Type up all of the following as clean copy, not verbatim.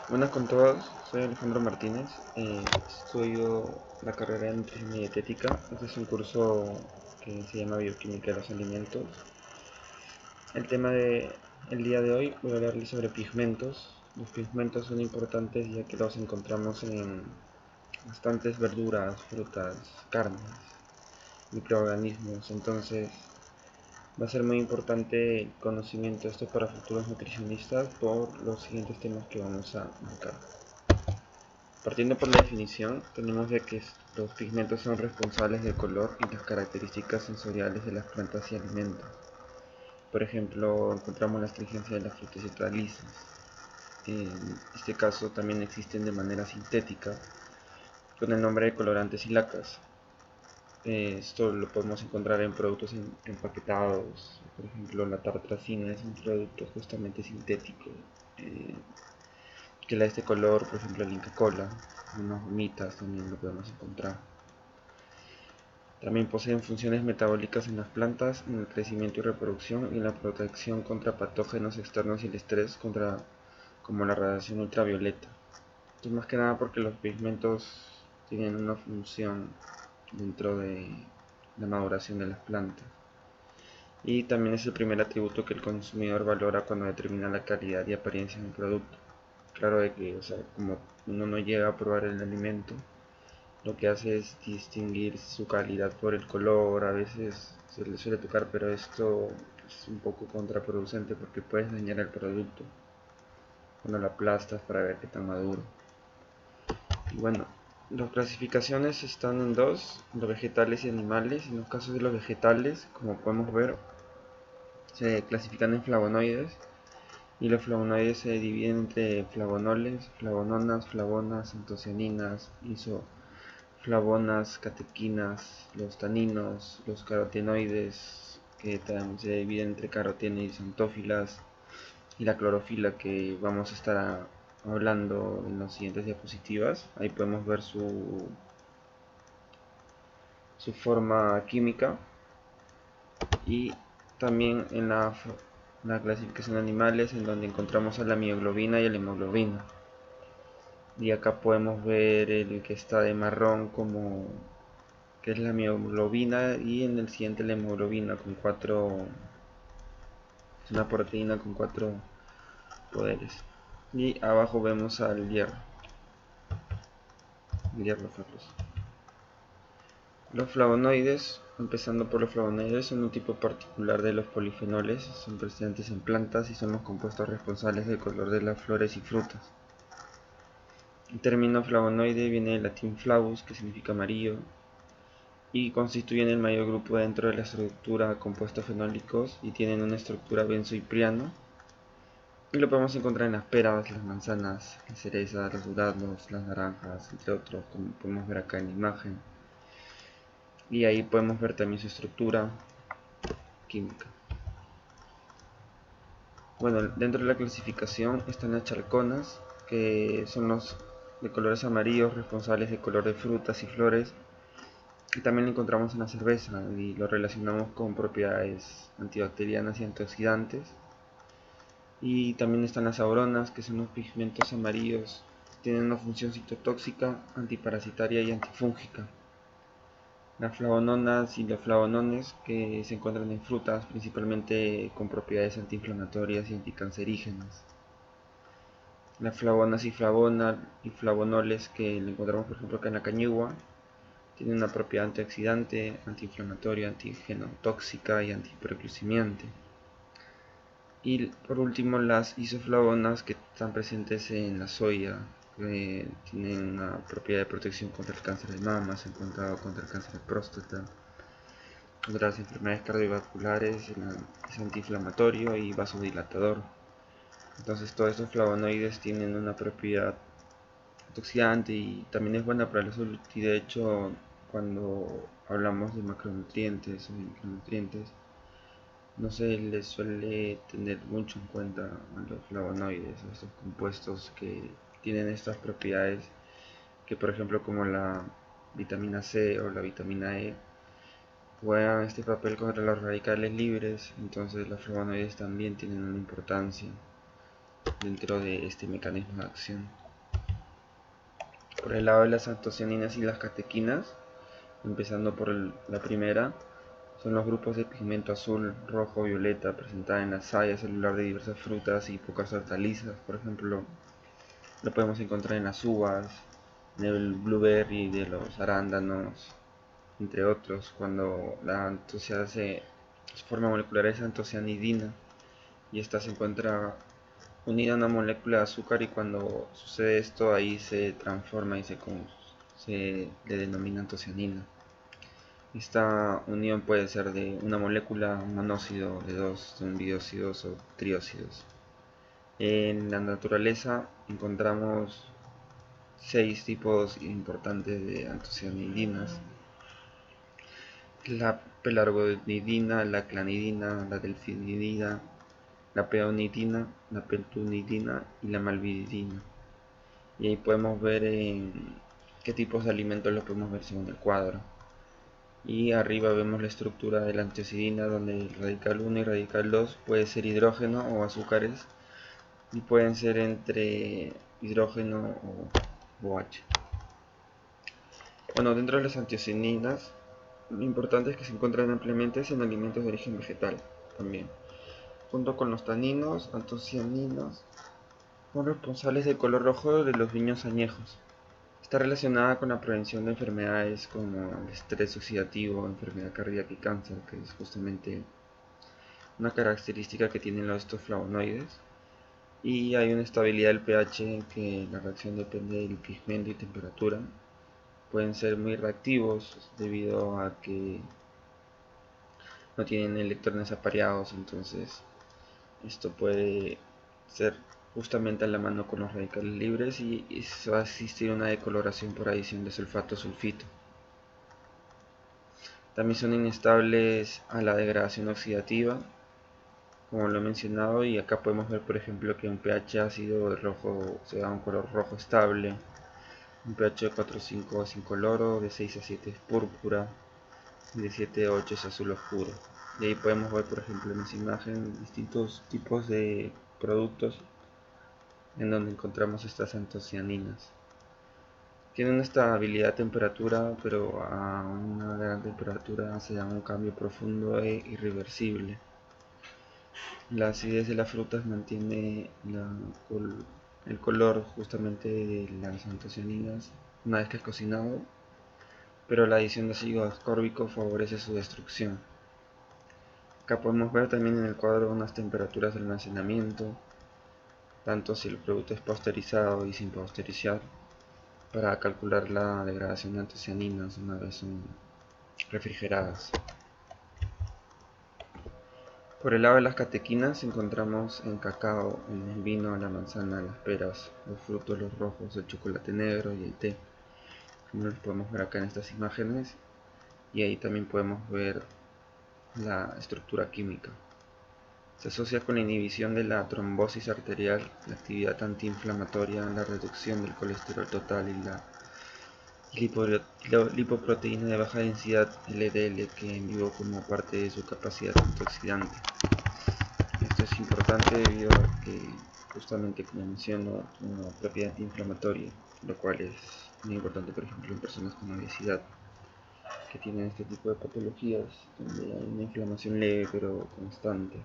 Buenas con todos, soy Alejandro Martínez, estudio la carrera de Nutrición y Dietética. Este es un curso que se llama Bioquímica de los Alimentos. El tema de el día de hoy voy a hablarles sobre pigmentos. Los pigmentos son importantes ya que los encontramos en bastantes verduras, frutas, carnes, microorganismos. Entonces va a ser muy importante el conocimiento de esto para futuros nutricionistas por los siguientes temas que vamos a marcar. Partiendo por la definición, tenemos de que los pigmentos son responsables del color y las características sensoriales de las plantas y alimentos. Por ejemplo, encontramos la astringencia de las frutas y hortalizas. En este caso también existen de manera sintética, con el nombre de colorantes y lacas. Esto lo podemos encontrar en productos empaquetados. Por ejemplo, la tartracina es un producto justamente sintético que le da este color. Por ejemplo, el Inca Kola, unas gomitas también lo podemos encontrar. También poseen funciones metabólicas en las plantas, en el crecimiento y reproducción y en la protección contra patógenos externos y el estrés como la radiación ultravioleta. Esto es más que nada porque los pigmentos tienen una función dentro de la maduración de las plantas. Y también es el primer atributo que el consumidor valora cuando determina la calidad y apariencia de un producto. Claro de que, como uno no llega a probar el alimento, lo que hace es distinguir su calidad por el color. A veces se le suele tocar, pero esto es un poco contraproducente porque puedes dañar el producto cuando lo aplastas para ver qué tan maduro. Y bueno, las clasificaciones están en dos: los vegetales y animales. En los casos de los vegetales, como podemos ver, se clasifican en flavonoides, y los flavonoides se dividen entre flavonoles, flavononas, flavonas, antocianinas, isoflavonas, catequinas, los taninos, los carotenoides, que también se dividen entre carotenoides antófilas, y la clorofila, que vamos a estar hablando en las siguientes diapositivas. Ahí podemos ver su forma química. Y también en la clasificación de animales, en donde encontramos a la mioglobina y a la hemoglobina. Y acá podemos ver el que está de marrón, como que es la mioglobina, y en el siguiente la hemoglobina con es una proteína con 4 poderes. Y abajo vemos al hierro, el hierro ferroso. Los flavonoides, empezando por los flavonoides, son un tipo particular de los polifenoles. Son presentes en plantas y son los compuestos responsables del color de las flores y frutas. El término flavonoide viene del latín flavus, que significa amarillo, y constituyen el mayor grupo dentro de la estructura de compuestos fenólicos y tienen una estructura benzoipriano. Y lo podemos encontrar en las peras, las manzanas, las cerezas, los duraznos, las naranjas, entre otros, como podemos ver acá en la imagen. Y ahí podemos ver también su estructura química. Bueno, dentro de la clasificación están las chalconas, que son los de colores amarillos, responsables del color de frutas y flores. Y también lo encontramos en la cerveza y lo relacionamos con propiedades antibacterianas y antioxidantes. Y también están las sauronas, que son los pigmentos amarillos, tienen una función citotóxica, antiparasitaria y antifúngica. Las flavononas y los flavonones, que se encuentran en frutas, principalmente con propiedades antiinflamatorias y anticancerígenas. Las flavonas y flavonoles, que lo encontramos por ejemplo acá en la cañugua, tienen una propiedad antioxidante, antiinflamatoria, antigenotóxica y antipreclucimiante. Y por último, las isoflavonas, que están presentes en la soya, que tienen una propiedad de protección contra el cáncer de mama, se encontrado contra el cáncer de próstata, contra las enfermedades cardiovasculares, es antiinflamatorio y vasodilatador. Entonces todos estos flavonoides tienen una propiedad antioxidante y también es buena para la salud. Y de hecho, cuando hablamos de macronutrientes o micronutrientes, no se les suele tener mucho en cuenta a los flavonoides, a estos compuestos que tienen estas propiedades, que por ejemplo como la vitamina C o la vitamina E juegan este papel contra los radicales libres. Entonces los flavonoides también tienen una importancia. dentro de este mecanismo de acción. Por el lado de las antocianinas y las catequinas, empezando por la primera, son los grupos de pigmento azul, rojo, violeta presentados en la saya celular de diversas frutas y pocas hortalizas. Por ejemplo, lo podemos encontrar en las uvas, en el blueberry de los arándanos, entre otros. Cuando la su forma molecular es antocianidina y esta se encuentra unida a una molécula de azúcar, y cuando sucede esto ahí se transforma y se le denomina antocianina. Esta unión puede ser de una molécula, un monóxido, de dos, de un dióxidos o trióxidos. En la naturaleza encontramos 6 tipos importantes de antocianidinas: la pelargonidina, la clanidina, la delfinidina, la peonidina, la pentunidina y la malvidina. Y ahí podemos ver en qué tipos de alimentos los podemos ver según el cuadro. Y arriba vemos la estructura de la antioxidina, donde el radical 1 y radical 2 puede ser hidrógeno o azúcares, y pueden ser entre hidrógeno o OH. Bueno, dentro de las antocianinas, lo importante es que se encuentran ampliamente en alimentos de origen vegetal también. Junto con los taninos, antocianinas son responsables del color rojo de los vinos añejos. Está relacionada con la prevención de enfermedades como el estrés oxidativo, enfermedad cardíaca y cáncer, que es justamente una característica que tienen estos flavonoides. Y hay una estabilidad del pH en que la reacción depende del pigmento y temperatura. Pueden ser muy reactivos debido a que no tienen electrones apareados, entonces esto puede ser justamente a la mano con los radicales libres, y va a existir una decoloración por adición de sulfato-sulfito. También son inestables a la degradación oxidativa, como lo he mencionado, y acá podemos ver por ejemplo que un pH ácido rojo se da un color rojo estable, un pH de 4,5 es incoloro, de 6 a 7 es púrpura y de 7 a 8 es azul oscuro. Y ahí podemos ver por ejemplo en esta imagen distintos tipos de productos en donde encontramos estas antocianinas. Tienen una estabilidad a temperatura, pero a una gran temperatura se da un cambio profundo e irreversible. La acidez de las frutas mantiene el color justamente de las antocianinas una vez que es cocinado, pero la adición de ácido ascórbico favorece su destrucción. Acá podemos ver también en el cuadro unas temperaturas de almacenamiento, tanto si el producto es pasteurizado y sin pasteurizar, para calcular la degradación de antocianinas una vez son refrigeradas. Por el lado de las catequinas encontramos en cacao, en el vino, la manzana, las peras, los frutos, los rojos, el chocolate negro y el té, como los podemos ver acá en estas imágenes, y ahí también podemos ver la estructura química. Se asocia con la inhibición de la trombosis arterial, la actividad antiinflamatoria, la reducción del colesterol total y la lipoproteína de baja densidad LDL, que en vivo como parte de su capacidad antioxidante. Esto es importante debido a que, justamente como menciono, una propiedad antiinflamatoria, lo cual es muy importante por ejemplo en personas con obesidad, que tienen este tipo de patologías donde hay una inflamación leve pero constante.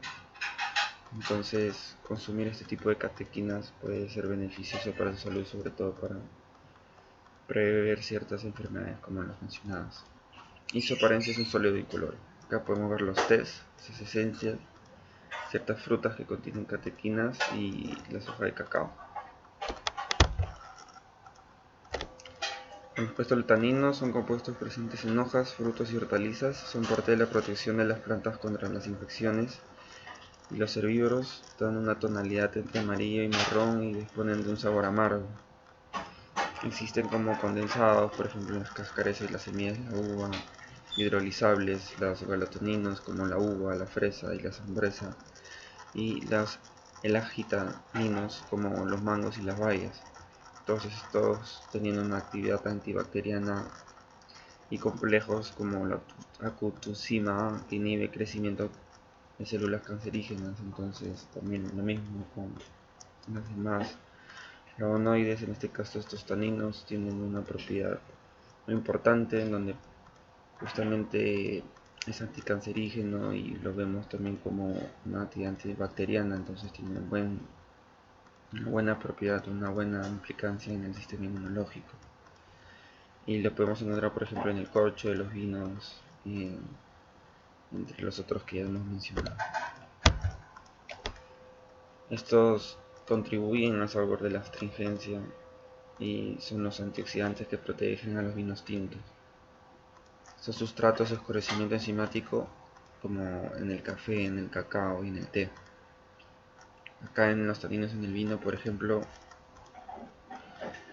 Entonces, consumir este tipo de catequinas puede ser beneficioso para su salud, sobre todo para prever ciertas enfermedades como las mencionadas. Isoparencia es un sólido incoloro. Acá podemos ver los tés, sus esencias, ciertas frutas que contienen catequinas y las hojas de cacao. Los taninos son compuestos presentes en hojas, frutos y hortalizas. Son parte de la protección de las plantas contra las infecciones, y los herbívoros dan una tonalidad entre amarillo y marrón y disponen de un sabor amargo. Existen como condensados, por ejemplo en las cáscaras y las semillas de la uva, hidrolizables, los galatoninos como la uva, la fresa y la zambresa, y los elagitaninos como los mangos y las bayas. Todos estos teniendo una actividad antibacteriana, y complejos como la acutucima, que inhibe crecimiento de células cancerígenas. Entonces también lo mismo con Los demás flavonoides, en este caso estos taninos, tienen una propiedad muy importante en donde justamente es anticancerígeno y lo vemos también como una actividad antibacteriana, entonces tiene una buena propiedad, una buena implicancia en el sistema inmunológico. Y lo podemos encontrar por ejemplo en el corcho de los vinos, entre los otros que ya hemos mencionado. Estos contribuyen al sabor de la astringencia y son los antioxidantes que protegen a los vinos tintos. Estos sustratos de oscurecimiento enzimático, como en el café, en el cacao y en el té. Acá en los taninos en el vino, por ejemplo,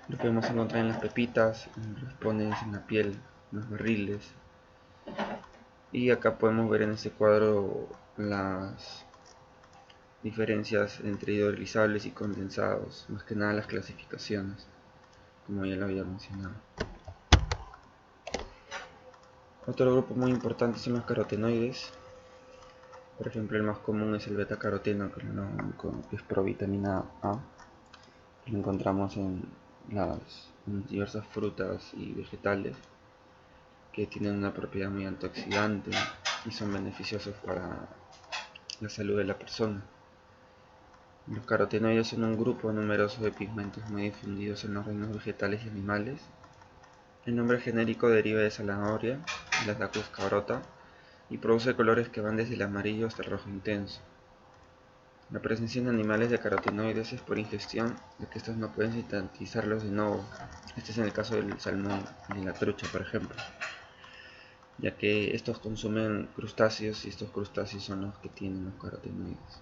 lo podemos encontrar en las pepitas, en los pones en la piel, en los barriles. Y acá podemos ver en este cuadro las diferencias entre hidrolizables y condensados, más que nada las clasificaciones, como ya lo había mencionado. Otro grupo muy importante son los carotenoides. Por ejemplo, el más común es el betacaroteno, que es provitamina A. Lo encontramos en diversas frutas y vegetales que tienen una propiedad muy antioxidante y son beneficiosos para la salud de la persona. Los carotenoides son un grupo numeroso de pigmentos muy difundidos en los reinos vegetales y animales. El nombre genérico deriva de zanahoria, la Lacus carota, y produce colores que van desde el amarillo hasta el rojo intenso. La presencia en animales de carotenoides es por ingestión, ya que estos no pueden sintetizarlos de nuevo. Este es en el caso del salmón y la trucha, por ejemplo, ya que estos consumen crustáceos y estos crustáceos son los que tienen los carotenoides.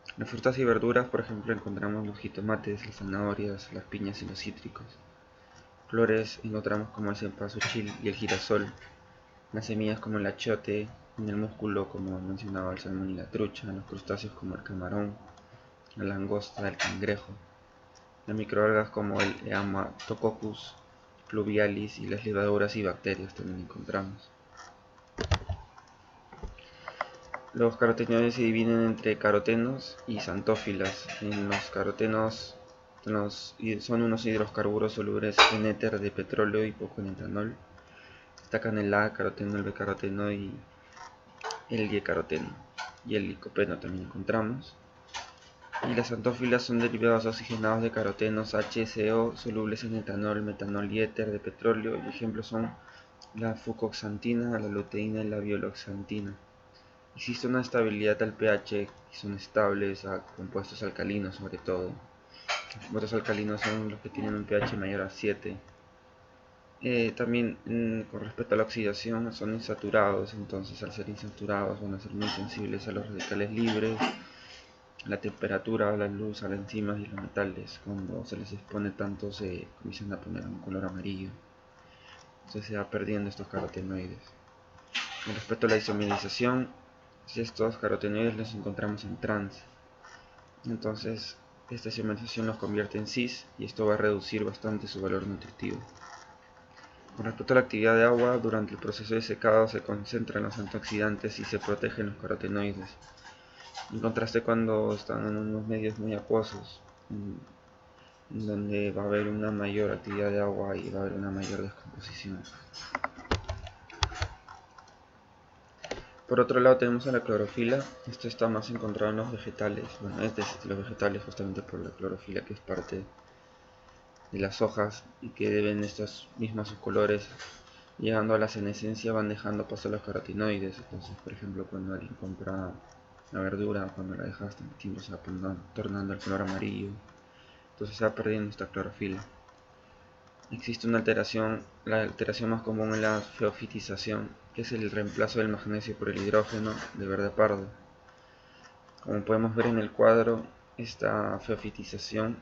En las frutas y verduras, por ejemplo, encontramos los jitomates, las zanahorias, las piñas y los cítricos. Flores encontramos como el cempasúchil y el girasol. Las semillas como el achiote, en el músculo como mencionaba el salmón y la trucha, en los crustáceos como el camarón, la langosta, el cangrejo, las microalgas como el Haematococcus pluvialis y las levaduras y bacterias también encontramos. Los carotenoides se dividen entre carotenos y xantófilas. En los carotenos son unos hidrocarburos solubles en éter de petróleo y poco en etanol. Destacan el A-caroteno, el B-caroteno y el Y-caroteno. Y el licopeno también encontramos. Y las xantófilas son derivados oxigenados de carotenos HCO solubles en etanol, metanol y éter de petróleo. Y ejemplos son la fucoxantina, la luteína y la violoxantina. Existe una estabilidad al pH y son estables a compuestos alcalinos sobre todo. Los compuestos alcalinos son los que tienen un pH mayor a 7. También con respecto a la oxidación son insaturados, entonces al ser insaturados van a ser muy sensibles a los radicales libres, a la temperatura, a la luz, a las enzimas y a los metales. Cuando se les expone tanto se comienzan a poner un color amarillo, entonces se va perdiendo estos carotenoides. Con respecto a la isomerización, si estos carotenoides los encontramos en trans, entonces esta isomerización los convierte en cis y esto va a reducir bastante su valor nutritivo. Con respecto a la actividad de agua, durante el proceso de secado se concentran los antioxidantes y se protegen los carotenoides. En contraste cuando están en unos medios muy acuosos, en donde va a haber una mayor actividad de agua y va a haber una mayor descomposición. Por otro lado tenemos a la clorofila. Esto está más encontrado en los vegetales. Bueno, es de los vegetales justamente por la clorofila, que es parte de las hojas y que deben estos mismos sus colores, llegando a la senescencia, van dejando paso a los carotenoides. Entonces, por ejemplo, cuando alguien compra la verdura, cuando la deja hasta el tiempo se va tornando el color amarillo, entonces se va perdiendo esta clorofila. Existe una alteración, la alteración más común es la feofitización, que es el reemplazo del magnesio por el hidrógeno de verde a pardo. Como podemos ver en el cuadro, esta feofitización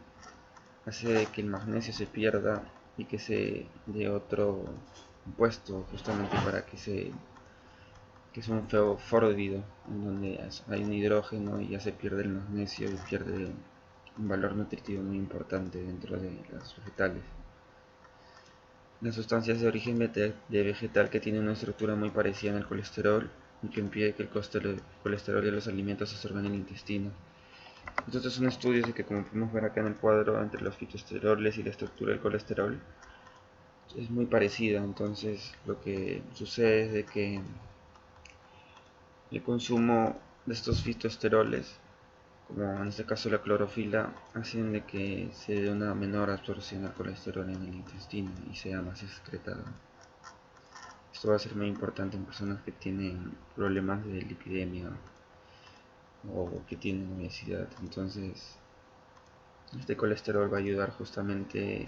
hace de que el magnesio se pierda y que se dé otro compuesto justamente para que es un feofórbido, en donde hay un hidrógeno y ya se pierde el magnesio y pierde un valor nutritivo muy importante dentro de los vegetales. Las sustancias de origen vegetal que tienen una estructura muy parecida en el colesterol y que impide que el colesterol de los alimentos se absorba en el intestino. Estos son estudios de que, como podemos ver acá en el cuadro, entre los fitoesteroles y la estructura del colesterol es muy parecida. Entonces lo que sucede es de que el consumo de estos fitoesteroles, como en este caso la clorofila, hacen de que se dé una menor absorción del colesterol en el intestino y sea más excretado. Esto va a ser muy importante en personas que tienen problemas de lipidemia o que tienen obesidad. Entonces este colesterol va a ayudar justamente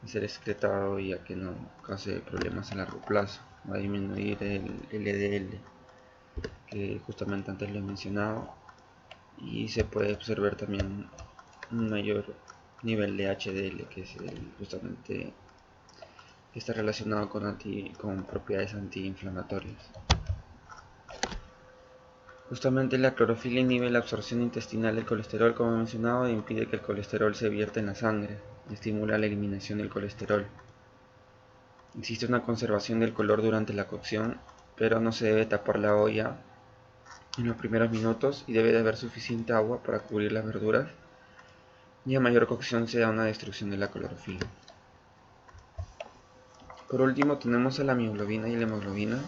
a ser excretado y a que no cause problemas a largo plazo. Va a disminuir el LDL, que justamente antes lo he mencionado, y se puede observar también un mayor nivel de HDL, que es justamente que está relacionado con propiedades antiinflamatorias. Justamente la clorofila inhibe la absorción intestinal del colesterol, como he mencionado, e impide que el colesterol se vierta en la sangre, y estimula la eliminación del colesterol. Existe una conservación del color durante la cocción, pero no se debe tapar la olla en los primeros minutos y debe de haber suficiente agua para cubrir las verduras, y a mayor cocción se da una destrucción de la clorofila. Por último tenemos a la mioglobina y la hemoglobina.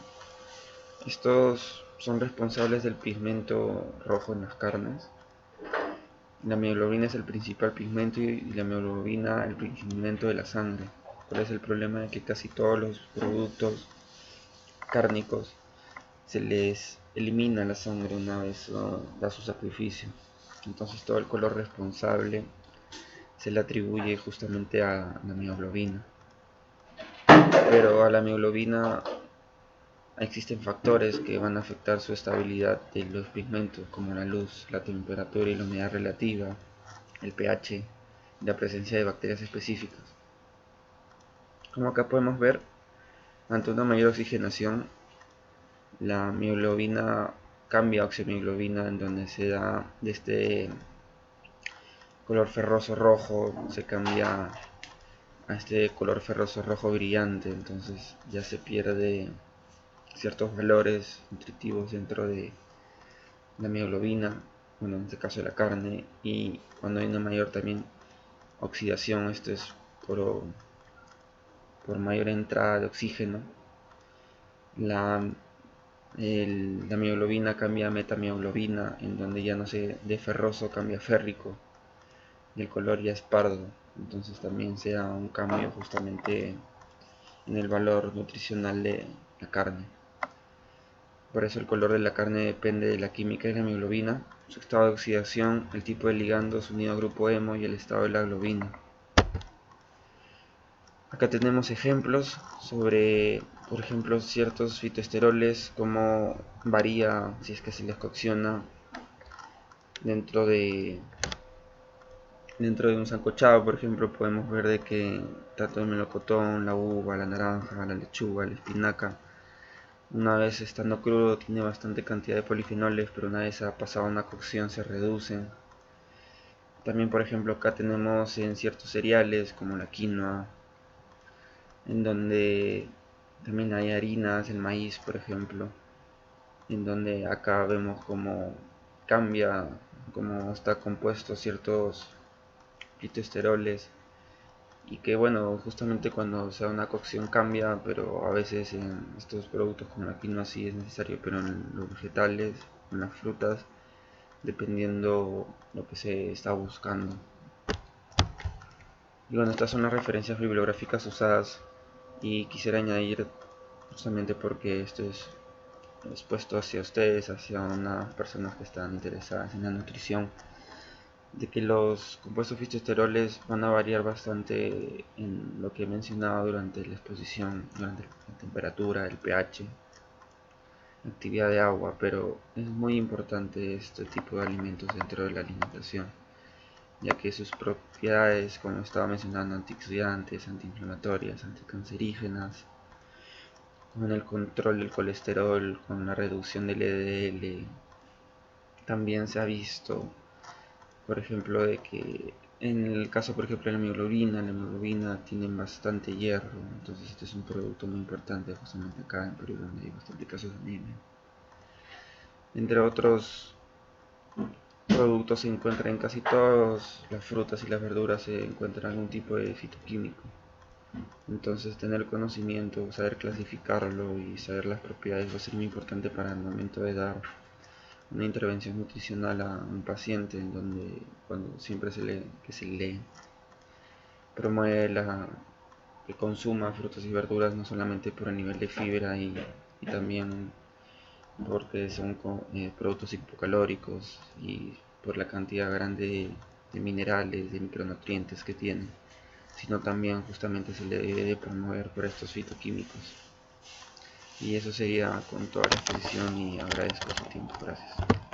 Estos son responsables del pigmento rojo en las carnes. La mioglobina es el principal pigmento y la hemoglobina el pigmento de la sangre. ¿Cuál es el problema? De que casi todos los productos cárnicos se les elimina la sangre una vez da su sacrificio. Entonces todo el color responsable se le atribuye justamente a la mioglobina. Pero a la mioglobina existen factores que van a afectar su estabilidad de los pigmentos, como la luz, la temperatura y la humedad relativa, el pH y la presencia de bacterias específicas. Como acá podemos ver, ante una mayor oxigenación, la mioglobina cambia a oximioglobina, en donde se da de este color ferroso rojo, se cambia a este color ferroso rojo brillante. Entonces ya se pierde ciertos valores nutritivos dentro de la mioglobina, bueno, en este caso de la carne, y cuando hay una mayor también oxidación, esto es por mayor entrada de oxígeno, la, la mioglobina cambia a metamioglobina, en donde ya no se de ferroso cambia a férrico y el color ya es pardo. Entonces también se da un cambio justamente en el valor nutricional de la carne. Por eso el color de la carne depende de la química de la mioglobina, su estado de oxidación, el tipo de ligando, su unido al grupo hemo y el estado de la globina. Acá tenemos ejemplos sobre, por ejemplo, ciertos fitoesteroles, cómo varía si es que se les cocciona dentro de un sancochado. Por ejemplo, podemos ver de que tanto el melocotón, la uva, la naranja, la lechuga, la espinaca, una vez estando crudo tiene bastante cantidad de polifenoles, pero una vez ha pasado una cocción se reducen. También, por ejemplo, acá tenemos en ciertos cereales como la quinoa, en donde también hay harinas, el maíz, por ejemplo, en donde acá vemos cómo cambia, cómo está compuesto ciertos fitoesteroles, y que bueno, justamente cuando se da una cocción cambia, pero a veces en estos productos como la quinoa sí es necesario, pero en los vegetales, en las frutas, dependiendo lo que se está buscando. Y bueno, estas son las referencias bibliográficas usadas, y quisiera añadir, justamente porque esto es expuesto hacia ustedes, hacia unas personas que están interesadas en la nutrición, de que los compuestos fitoesteroles van a variar bastante en lo que he mencionado durante la exposición, durante la temperatura, el pH, la actividad de agua, pero es muy importante este tipo de alimentos dentro de la alimentación, ya que sus propiedades, como estaba mencionando, antioxidantes, antiinflamatorias, anticancerígenas, con el control del colesterol, con la reducción del LDL, también se ha visto, por ejemplo, de que en el caso, por ejemplo, de la hemoglobina tiene bastante hierro. Entonces este es un producto muy importante justamente acá en Perú, donde hay bastante casos de anemia, entre otros productos se encuentra en casi todas las frutas y las verduras, se encuentra algún tipo de fitoquímico. Entonces tener conocimiento, saber clasificarlo y saber las propiedades va a ser muy importante para el momento de dar una intervención nutricional a un paciente, en donde cuando siempre se le promueve que consuma frutas y verduras no solamente por el nivel de fibra y también porque son productos hipocalóricos y por la cantidad grande de minerales, de micronutrientes que tienen, sino también justamente se le debe de promover por estos fitoquímicos. Y eso sería con toda la exposición y agradezco su tiempo. Gracias.